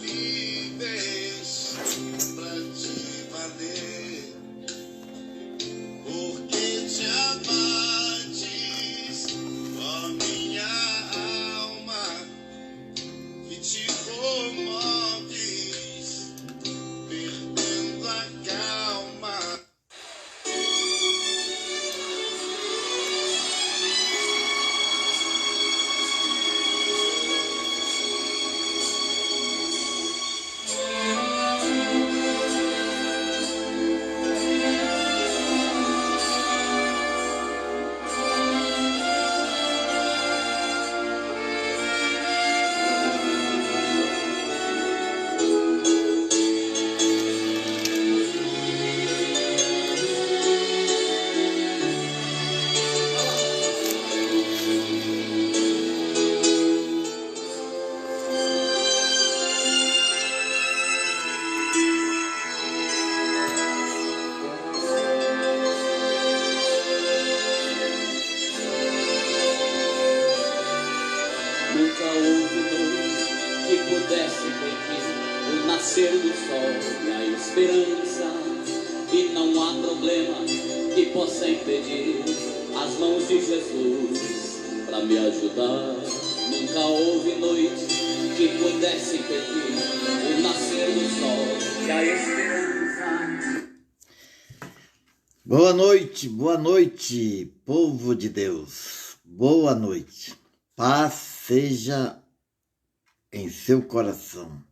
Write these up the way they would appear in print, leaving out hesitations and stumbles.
livres pra te valer, porque te abates, ó minha alma, que te comoves, perdendo a calma. Nunca houve luz que pudesse impedir o nascer do sol e a esperança. E não há problema que possa impedir as mãos de Jesus para me ajudar. Nunca houve noite que pudesse impedir o nascer do sol e a esperança. Boa noite, povo de Deus. Boa noite. Paz seja em seu coração,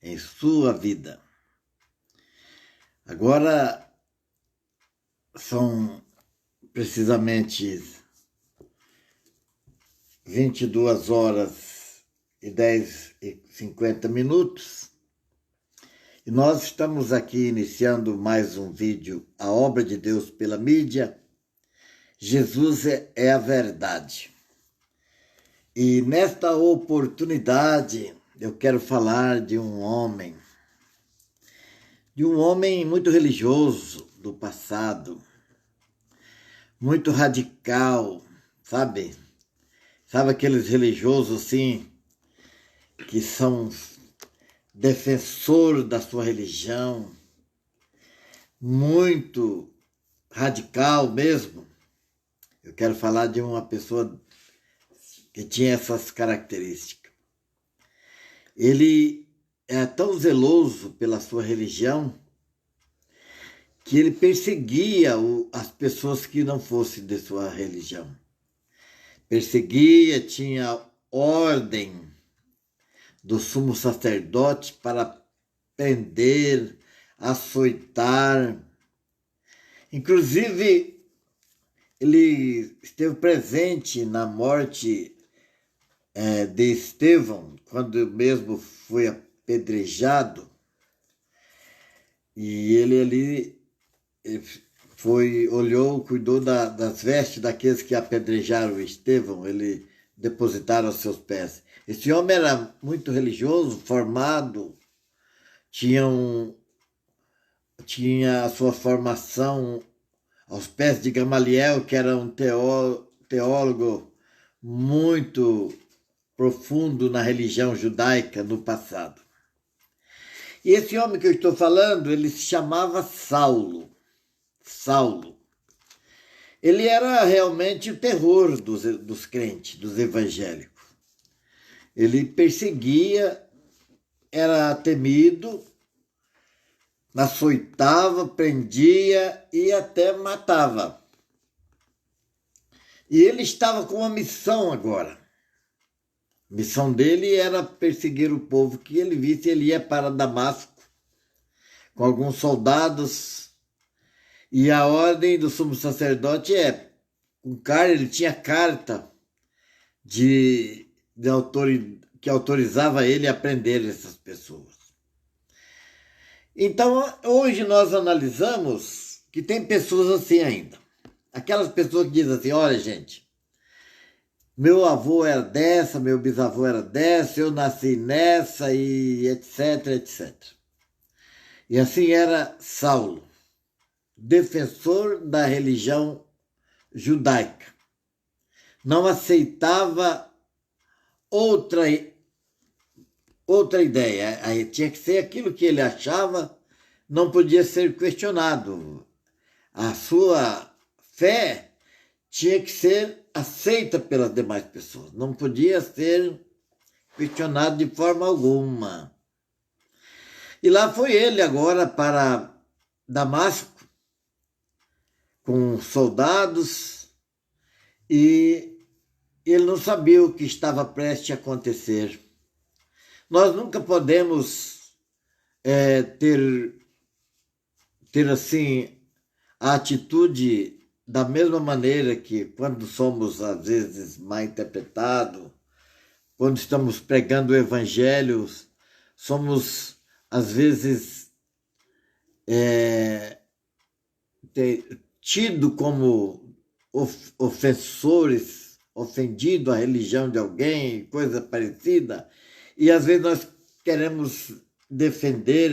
em sua vida. Agora são precisamente 22 horas e 10h50 minutos. E nós estamos aqui iniciando mais um vídeo, A Obra de Deus pela Mídia. Jesus é a verdade. E nesta oportunidade eu quero falar de um homem muito religioso do passado, muito radical, sabe? Sabe aqueles religiosos assim, que são defensor da sua religião, muito radical mesmo. Eu quero falar de uma pessoa que tinha essas características. Ele era tão zeloso pela sua religião que ele perseguia as pessoas que não fossem de sua religião. Perseguia, tinha ordem do sumo sacerdote para prender, açoitar. Inclusive, ele esteve presente na morte de Estevão, quando mesmo foi apedrejado. E ele ali cuidou das vestes daqueles que apedrejaram Estevão, ele depositaram aos seus pés. Esse homem era muito religioso, formado, tinha a sua formação aos pés de Gamaliel, que era um teólogo muito profundo na religião judaica no passado. E esse homem que eu estou falando, ele se chamava Saulo. Ele era realmente o terror dos crentes, dos evangélicos. Ele perseguia, era temido, açoitava, prendia e até matava. E ele estava com uma missão agora. A missão dele era perseguir o povo que ele visse. Ele ia para Damasco com alguns soldados. E a ordem do sumo sacerdote ele tinha carta que autorizava ele a prender essas pessoas. Então, hoje nós analisamos que tem pessoas assim ainda. Aquelas pessoas que dizem assim, olha gente, meu avô era dessa, meu bisavô era dessa, eu nasci nessa e etc, etc. E assim era Saulo, defensor da religião judaica. Não aceitava outra outra ideia. Aí tinha que ser aquilo que ele achava, não podia ser questionado. A sua fé tinha que ser aceita pelas demais pessoas, não podia ser questionado de forma alguma. E lá foi ele agora para Damasco, com soldados, e ele não sabia o que estava prestes a acontecer. Nós nunca podemos ter assim a atitude da mesma maneira que quando somos às vezes mal interpretados, quando estamos pregando o evangelho, somos às vezes tidos como ofensores, ofendido a religião de alguém, coisa parecida, e às vezes nós queremos defender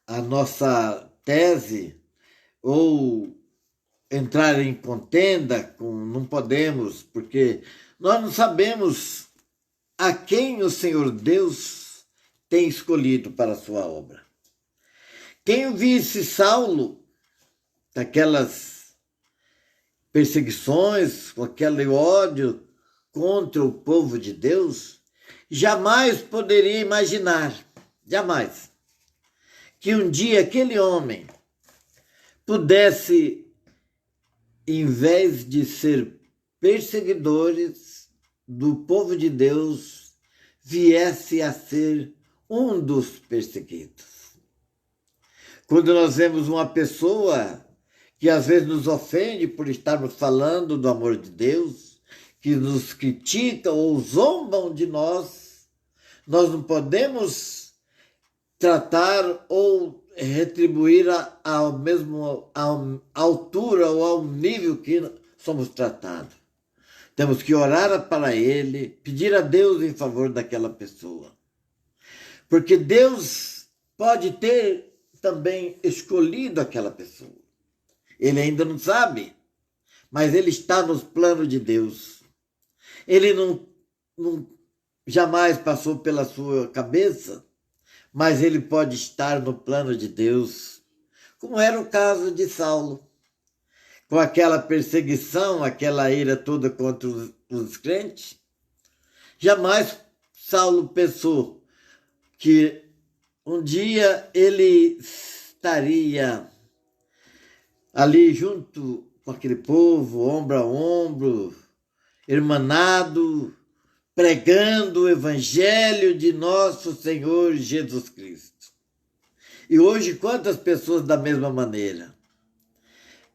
a nossa tese ou entrar em contenda não podemos, porque nós não sabemos a quem o Senhor Deus tem escolhido para a sua obra. Quem visse Saulo, aquelas perseguições, com aquele ódio contra o povo de Deus, jamais poderia imaginar, jamais, que um dia aquele homem pudesse, em vez de ser perseguidores do povo de Deus, viesse a ser um dos perseguidos. Quando nós vemos uma pessoa que às vezes nos ofende por estarmos falando do amor de Deus, que nos critica ou zombam de nós, nós não podemos tratar ou retribuir à mesma altura ou ao nível que somos tratados. Temos que orar para ele, pedir a Deus em favor daquela pessoa. Porque Deus pode ter também escolhido aquela pessoa. Ele ainda não sabe, mas ele está nos planos de Deus. Ele não jamais passou pela sua cabeça, mas ele pode estar no plano de Deus, como era o caso de Saulo, com aquela perseguição, aquela ira toda contra os crentes. Jamais Saulo pensou que um dia ele estaria ali junto com aquele povo, ombro a ombro, irmanado, pregando o evangelho de nosso Senhor Jesus Cristo. E hoje quantas pessoas da mesma maneira?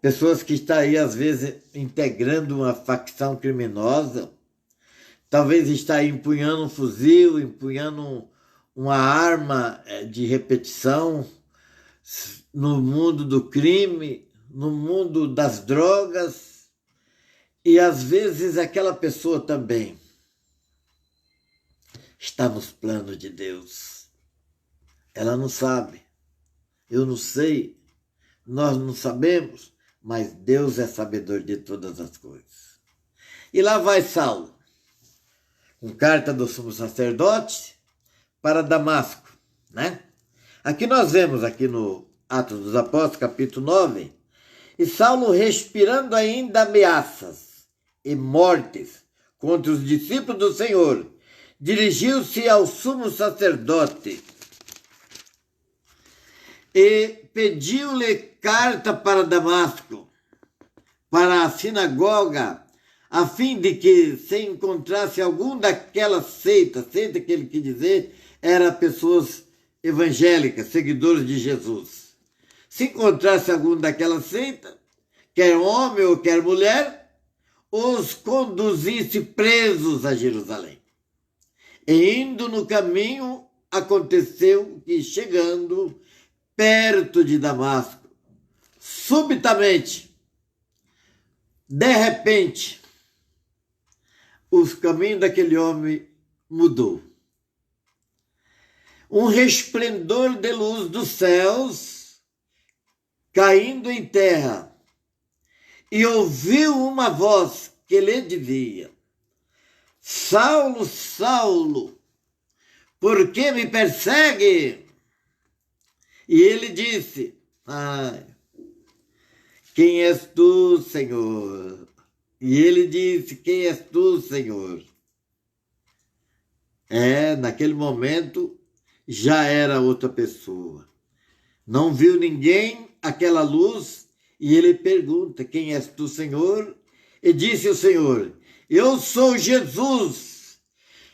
Pessoas que estão aí às vezes integrando uma facção criminosa, talvez está aí empunhando um fuzil, empunhando uma arma de repetição no mundo do crime, no mundo das drogas, e às vezes aquela pessoa também está nos planos de Deus. Ela não sabe, eu não sei, nós não sabemos, mas Deus é sabedor de todas as coisas. E lá vai Saulo, com carta do sumo sacerdote para Damasco, né? Aqui nós vemos, aqui no Atos dos Apóstolos, capítulo 9, e Saulo, respirando ainda ameaças e mortes contra os discípulos do Senhor, dirigiu-se ao sumo sacerdote e pediu-lhe carta para Damasco, para a sinagoga, a fim de que se encontrasse algum daquela seita que ele quis dizer, era pessoas evangélicas, seguidores de Jesus. Se encontrasse algum daquela seita, quer homem ou quer mulher, os conduzisse presos a Jerusalém. E indo no caminho, aconteceu que, chegando perto de Damasco, subitamente, de repente, os caminhos daquele homem mudou. Um resplendor de luz dos céus caindo em terra, e ouviu uma voz que lhe dizia: Saulo, Saulo, por que me persegue? E ele disse, quem és tu, Senhor? E ele disse, quem és tu, Senhor? Naquele momento já era outra pessoa. Não viu ninguém, aquela luz, e ele pergunta, quem és tu, Senhor? E disse o Senhor, eu sou Jesus,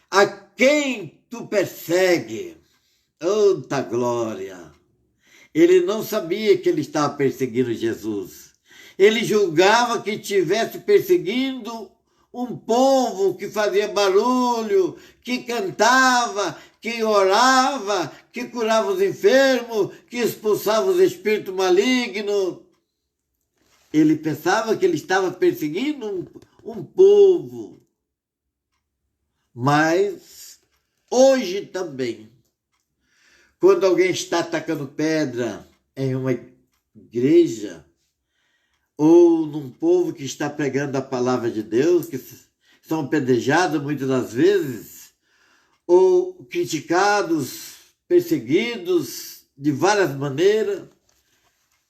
a quem tu persegue. Tanta glória! Ele não sabia que ele estava perseguindo Jesus. Ele julgava que estivesse perseguindo um povo que fazia barulho, que cantava, que orava, que curava os enfermos, que expulsava os espíritos malignos. Ele pensava que ele estava perseguindo um povo. Mas hoje também, quando alguém está atacando pedra em uma igreja, ou num povo que está pregando a palavra de Deus, que são apedrejados muitas das vezes, ou criticados, perseguidos de várias maneiras,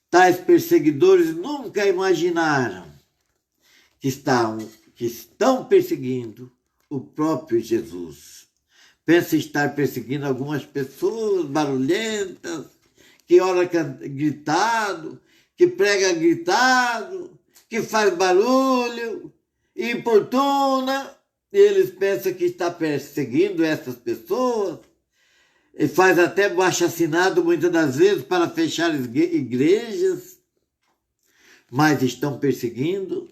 tais perseguidores nunca imaginaram que estão perseguindo o próprio Jesus. Pensa estar perseguindo algumas pessoas barulhentas, que ora gritado, que prega gritado, que faz barulho, importuna, e eles pensam que está perseguindo essas pessoas, e faz até abaixo-assinado muitas das vezes para fechar igrejas, mas estão perseguindo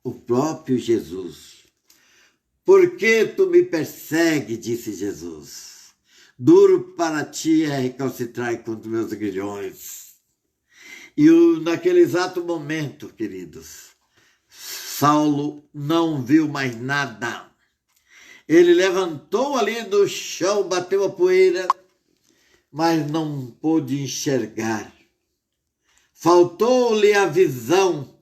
o próprio Jesus. Por que tu me persegue, disse Jesus. Duro para ti é recalcitrar contra meus grilhões. E naquele exato momento, queridos, Saulo não viu mais nada. Ele levantou ali do chão, bateu a poeira, mas não pôde enxergar. Faltou-lhe a visão,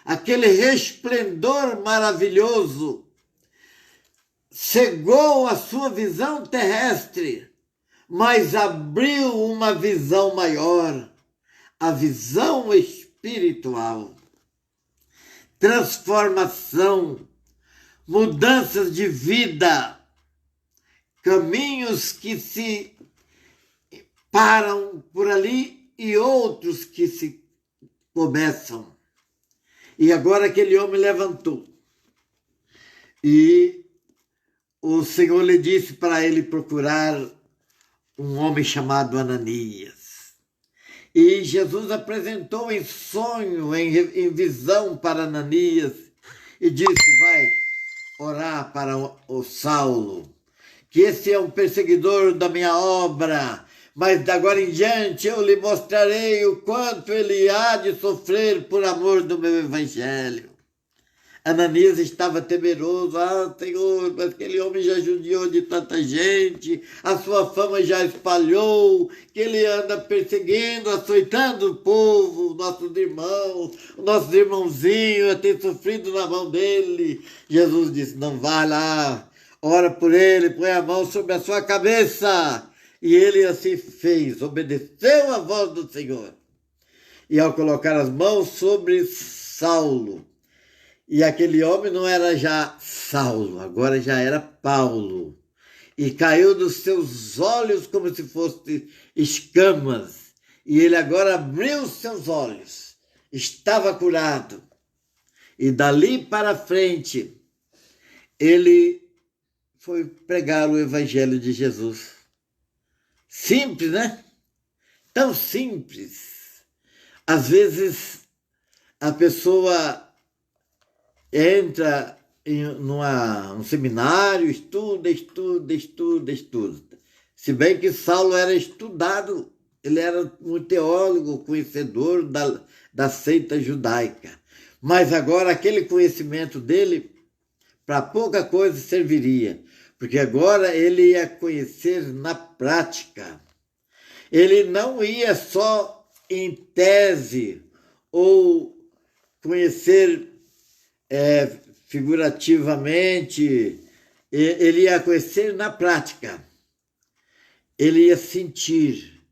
aquele resplendor maravilhoso cegou a sua visão terrestre, mas abriu uma visão maior, a visão espiritual. Transformação, mudanças de vida, caminhos que se param por ali e outros que se começam. E agora aquele homem levantou. E o Senhor lhe disse para ele procurar um homem chamado Ananias. E Jesus apresentou em sonho, em visão para Ananias e disse, vai orar para o Saulo, que esse é um perseguidor da minha obra, mas de agora em diante eu lhe mostrarei o quanto ele há de sofrer por amor do meu evangelho. Ananias estava temeroso, Senhor, mas aquele homem já judiou de tanta gente, a sua fama já espalhou, que ele anda perseguindo, açoitando o povo, nossos irmãozinhos, tem sofrido na mão dele. Jesus disse, não vá lá, ora por ele, põe a mão sobre a sua cabeça. E ele assim fez, obedeceu a voz do Senhor. E ao colocar as mãos sobre Saulo, e aquele homem não era já Saulo, agora já era Paulo. E caiu dos seus olhos como se fossem escamas. E ele agora abriu os seus olhos. Estava curado. E dali para frente, ele foi pregar o evangelho de Jesus. Simples, né? Tão simples. Às vezes, a pessoa entra em um seminário, estuda. Se bem que Saulo era estudado, ele era um teólogo, conhecedor da seita judaica. Mas agora aquele conhecimento dele, para pouca coisa serviria, porque agora ele ia conhecer na prática. Ele não ia só em tese ou conhecer figurativamente, ele ia conhecer na prática. ele ia sentir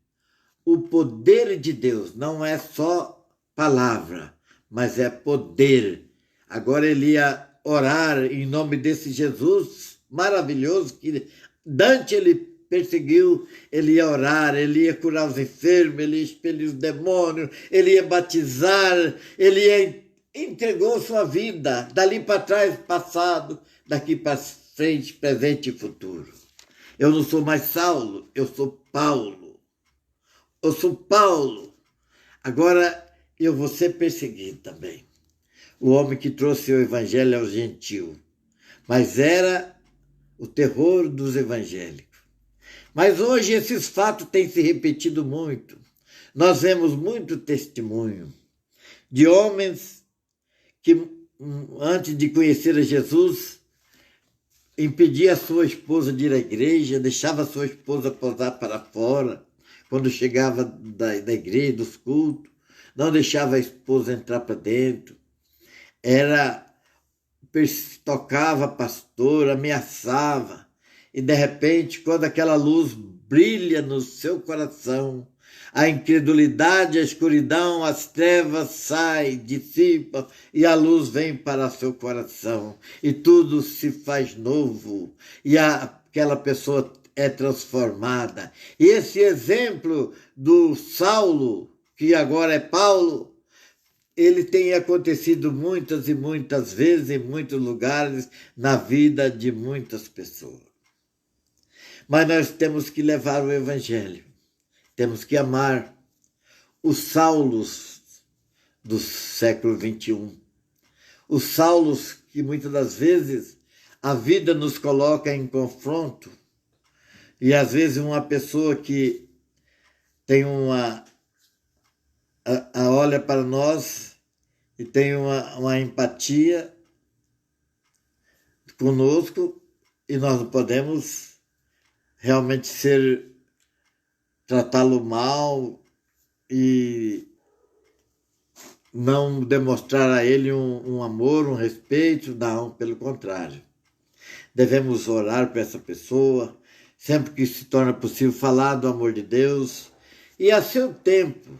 o poder de Deus. Não é só palavra, mas é poder. Agora ele ia orar em nome desse Jesus maravilhoso que Dante ele perseguiu, ele ia orar, ele ia curar os enfermos, ele ia expelir os demônios, ele ia batizar, entregou sua vida, dali para trás, passado, daqui para frente, presente e futuro. Eu não sou mais Saulo, eu sou Paulo. Eu sou Paulo. Agora eu vou ser perseguido também. O homem que trouxe o evangelho ao gentil. Mas era o terror dos evangélicos. Mas hoje esses fatos têm se repetido muito. Nós vemos muito testemunho de homens que, antes de conhecer a Jesus, impedia a sua esposa de ir à igreja, deixava a sua esposa posar para fora, quando chegava da igreja, dos cultos, não deixava a esposa entrar para dentro, tocava a pastora, ameaçava, e de repente, quando aquela luz brilha no seu coração, a incredulidade, a escuridão, as trevas saem, dissipam e a luz vem para seu coração e tudo se faz novo e aquela pessoa é transformada. E esse exemplo do Saulo, que agora é Paulo, ele tem acontecido muitas e muitas vezes em muitos lugares na vida de muitas pessoas. Mas nós temos que levar o evangelho. Temos que amar os Saulos do século XXI. Os Saulos que muitas das vezes a vida nos coloca em confronto. E às vezes uma pessoa que tem olha para nós e tem uma empatia conosco e nós não podemos realmente tratá-lo mal e não demonstrar a ele um amor, um respeito, não, pelo contrário. Devemos orar por essa pessoa, sempre que se torna possível falar do amor de Deus, e a seu tempo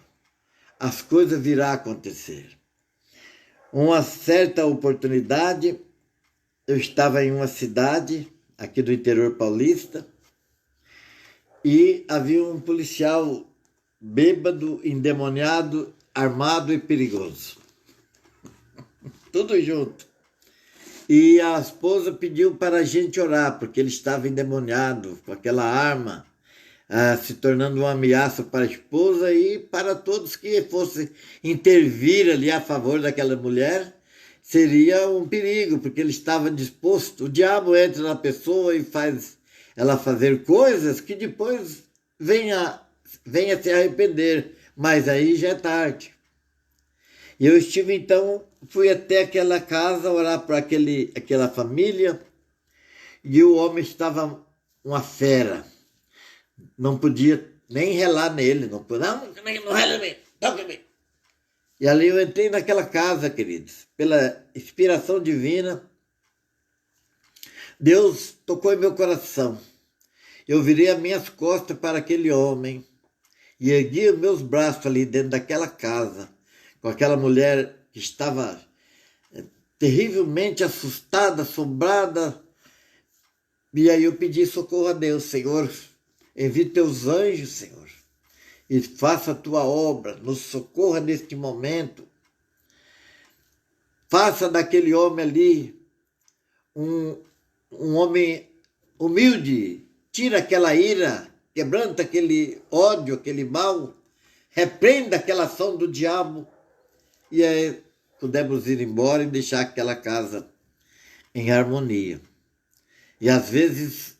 as coisas virão a acontecer. Uma certa oportunidade, eu estava em uma cidade aqui do interior paulista, e havia um policial bêbado, endemoniado, armado e perigoso. Tudo junto. E a esposa pediu para a gente orar, porque ele estava endemoniado, com aquela arma, se tornando uma ameaça para a esposa e para todos que fossem intervir ali a favor daquela mulher. Seria um perigo, porque ele estava disposto. O diabo entra na pessoa e faz ela fazer coisas que depois venha se arrepender, mas aí já é tarde. E eu fui até aquela casa orar para aquela família, e o homem estava uma fera, não podia nem relar nele, não rela em mim, toca em mim. E ali eu entrei naquela casa, queridos, pela inspiração divina, Deus tocou em meu coração. Eu virei as minhas costas para aquele homem e ergui os meus braços ali dentro daquela casa, com aquela mulher que estava terrivelmente assustada, assombrada. E aí eu pedi socorro a Deus. Senhor, envie teus anjos, Senhor, e faça a tua obra, nos socorra neste momento. Faça daquele homem ali um homem humilde, tira aquela ira, quebranta aquele ódio, aquele mal, repreenda aquela ação do diabo, e aí pudemos ir embora e deixar aquela casa em harmonia. E às vezes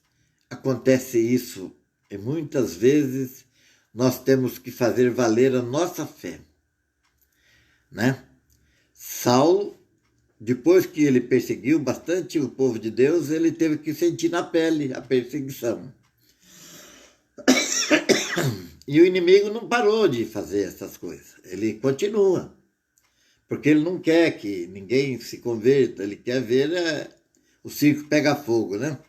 acontece isso, e muitas vezes nós temos que fazer valer a nossa fé, né? Saulo, depois que ele perseguiu bastante o povo de Deus, ele teve que sentir na pele a perseguição. E o inimigo não parou de fazer essas coisas. Ele continua. Porque ele não quer que ninguém se converta. Ele quer ver o circo pegar fogo, né?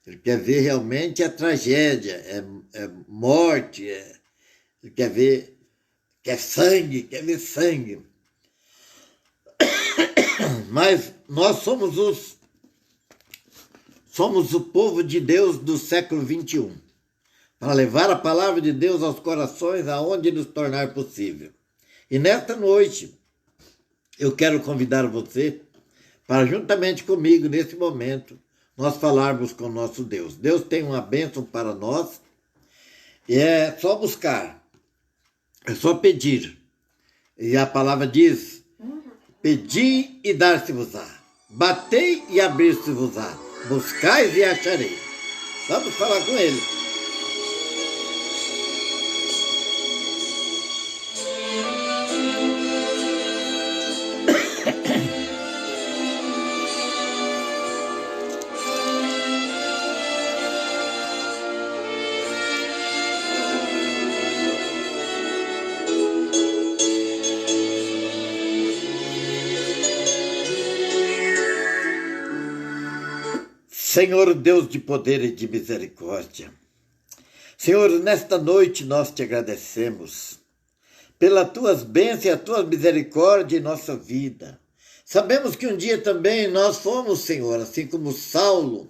Ele quer ver realmente a tragédia, é morte, ele quer ver, quer ver sangue. Mas nós somos o povo de Deus do século XXI, para levar a palavra de Deus aos corações aonde nos tornar possível. E nesta noite, eu quero convidar você para, juntamente comigo, nesse momento, nós falarmos com o nosso Deus. Deus tem uma bênção para nós, e é só buscar, é só pedir. E a palavra diz: pedi e dar-se-vos-á, batei e abrir-se-vos-á, buscais e acharei. Vamos falar com ele. Senhor Deus de poder e de misericórdia, Senhor, nesta noite nós te agradecemos pelas tuas bênçãos e a tua misericórdia em nossa vida. Sabemos que um dia também nós fomos, Senhor, assim como Saulo,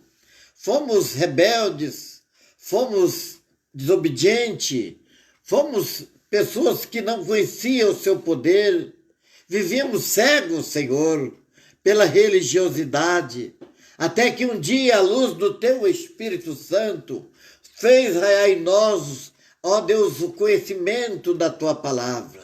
fomos rebeldes, fomos desobedientes, fomos pessoas que não conheciam o seu poder, vivíamos cegos, Senhor, pela religiosidade, até que um dia a luz do teu Espírito Santo fez raiar em nós, ó Deus, o conhecimento da tua palavra.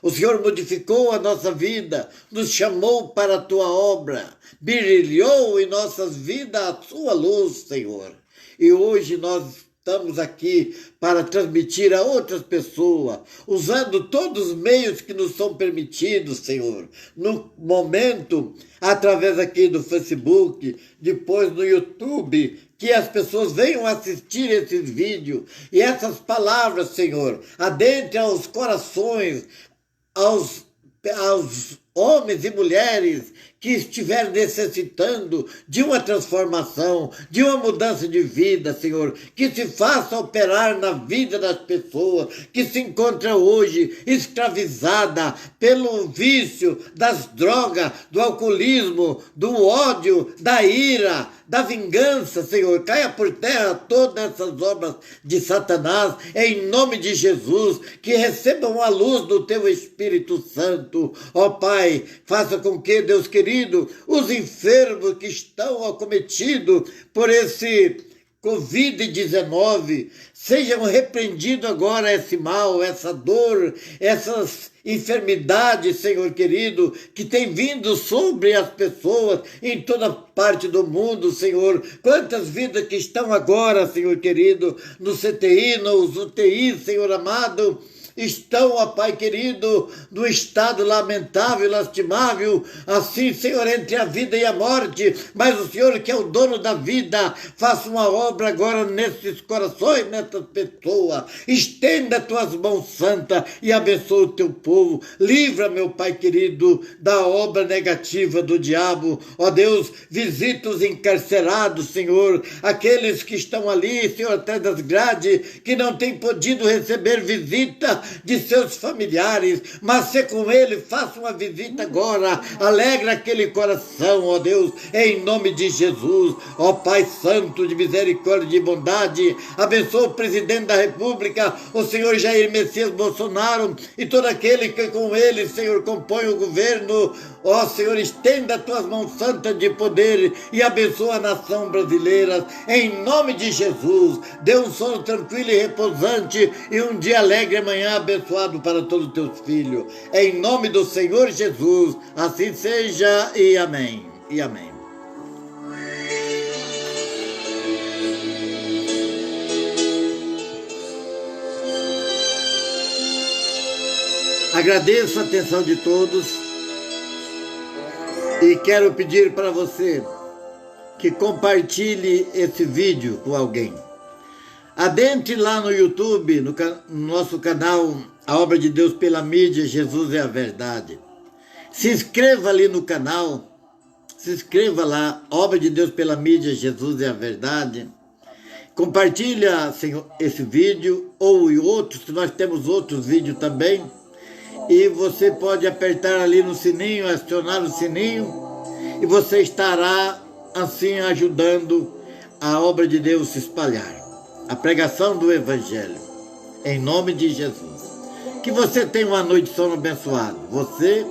O Senhor modificou a nossa vida, nos chamou para a tua obra, brilhou em nossas vidas a sua luz, Senhor. E hoje nós estamos aqui para transmitir a outras pessoas, usando todos os meios que nos são permitidos, Senhor. No momento, através aqui do Facebook, depois no YouTube, que as pessoas venham assistir esses vídeos e essas palavras, Senhor, adentre aos corações, aos homens e mulheres que estiverem necessitando de uma transformação, de uma mudança de vida, Senhor, que se faça operar na vida das pessoas que se encontram hoje escravizada pelo vício das drogas, do alcoolismo, do ódio, da ira, da vingança, Senhor. Caia por terra todas essas obras de Satanás, em nome de Jesus, que recebam a luz do teu Espírito Santo. Ó Pai, faça com que, Deus querido, os enfermos que estão acometidos por esse Covid-19 sejam repreendidos agora esse mal, essa dor, essas enfermidades, Senhor querido, que tem vindo sobre as pessoas em toda parte do mundo, Senhor. Quantas vidas que estão agora, Senhor querido, no CTI, nos UTI, Senhor amado, estão, ó Pai querido, no estado lamentável e lastimável, assim, Senhor, entre a vida e a morte, mas o Senhor, que é o dono da vida, faça uma obra agora nesses corações, nessas pessoas, estenda as tuas mãos santas e abençoa o teu povo, livra, meu Pai querido, da obra negativa do diabo, ó Deus, visita os encarcerados, Senhor, aqueles que estão ali, Senhor, atrás das grades, que não têm podido receber visita de seus familiares, mas se com ele, faça uma visita agora, alegra aquele coração, ó Deus, em nome de Jesus, ó Pai Santo de misericórdia e de bondade, abençoa o presidente da República, o Senhor Jair Messias Bolsonaro, e todo aquele que com ele, Senhor, compõe o governo, ó Senhor, estenda as tuas mãos santas de poder e abençoa a nação brasileira, em nome de Jesus, dê um sono tranquilo e repousante, e um dia alegre amanhã, abençoado para todos os teus filhos, em nome do Senhor Jesus, assim seja, e amém, e amém. Agradeço a atenção de todos e quero pedir para você que compartilhe esse vídeo com alguém. Adentre lá no YouTube, no nosso canal, A Obra de Deus pela Mídia, Jesus é a Verdade. Se inscreva ali no canal, se inscreva lá, Obra de Deus pela Mídia, Jesus é a Verdade. Compartilha esse vídeo ou outros, que nós temos outros vídeos também. E você pode apertar ali no sininho, acionar o sininho, e você estará assim ajudando a obra de Deus se espalhar. A pregação do Evangelho, em nome de Jesus. Que você tenha uma noite de sono abençoada. Você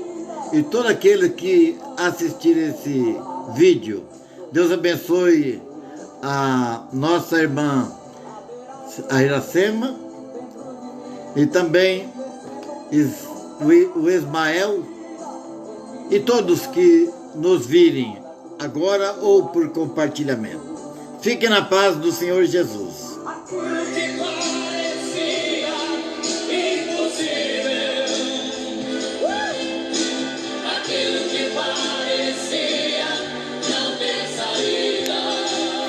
e todo aquele que assistir esse vídeo. Deus abençoe a nossa irmã a Iracema e também o Ismael e todos que nos virem agora ou por compartilhamento. Fiquem na paz do Senhor Jesus.